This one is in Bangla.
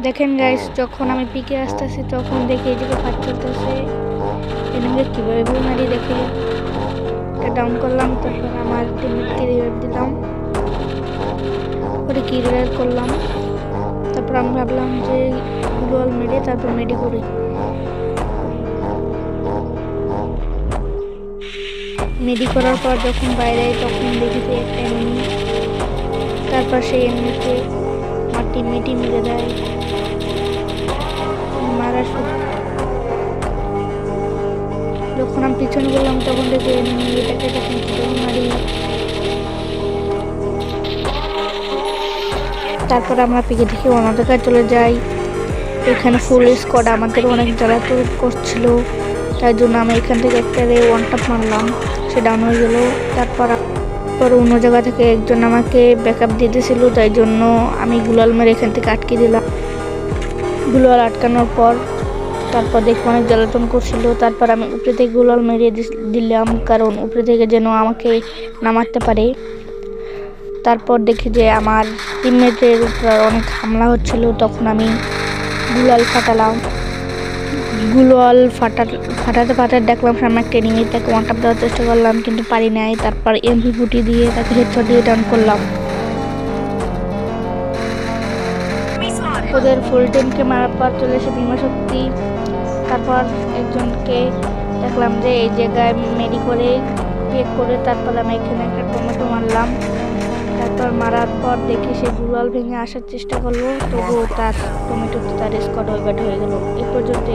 দেখেন গাইস, যখন আমি পিকে আসতেছি তখন দেখি এদিকে ফাইট চলতেছে। এনিমিকে কিভাবে ভুল মারি দেখে এটা ডাউন করলাম। তারপর আমার টিমমেটকে রিভাইভ দিলাম, ওরে কি রিভাইভ করলাম। তারপর আমি ভাবলাম যে গ্লোয়াল মেরে তারপর মেডি করি। মেডি করার পর যখন বাইরে তখন দেখি যে একটা এনিমি, তারপর সেই এনিমিকে আমার টিমমেটই মেরে দেয়। মারা যখন আমি পিছনে গেলাম তখন দেখি এনিমি এটাকে তখন মারি। তারপর আমরা পিকে থেকে অন্য জায়গায় চলে যাই। এখানে ফুল স্কোয়াড আমাদের অনেক জ্বালাতন করছিল, তাই জন্য আমি এখান থেকে একটা ওয়ান ট্যাপ মারলাম, সে ডাউন হয়ে গেল। তারপর অন্য জায়গা থেকে একজন আমাকে ব্যাকআপ দিতেছিল, তাই জন্য আমি গুলাল মেরে এখান থেকে আটকে দিলাম। গুলাল আটকানোর পর তারপর দেখে অনেক জ্বালাতন করছিল। তারপর আমি উপরে থেকে গুলাল মেরে দিলাম, কারণ উপরে থেকে যেন আমাকে না মারতে পারে। তারপর দেখি যে আমার টিমমেটের উপর অনেক হামলা হচ্ছিল, তখন আমি গুলাল ফাটালাম। গুলাল ফাটাতে দেখলাম সামনে একটা এনিমি, তাকে ওয়ান ট্যাপ দেওয়ার চেষ্টা করলাম কিন্তু পারি নাই। তারপর এমপি40 দিয়ে তাকে হেডশট দিয়ে ডাউন করলাম। ওদের ফুল টিমকে মারার পর চলে এসে বিমা শক্তি। তারপর একজনকে দেখলাম যে এই জায়গায় মেডি করে পেক করে, তারপর আমি এখানে একটা টমেটো মারলাম। তারপর মারার পর দেখি সে গুলাল ভেঙে আসার চেষ্টা করলো, তবুও তার টমেটোতে তার স্কোয়াড ওয়েট হয়ে গেল। এই পর্যন্ত।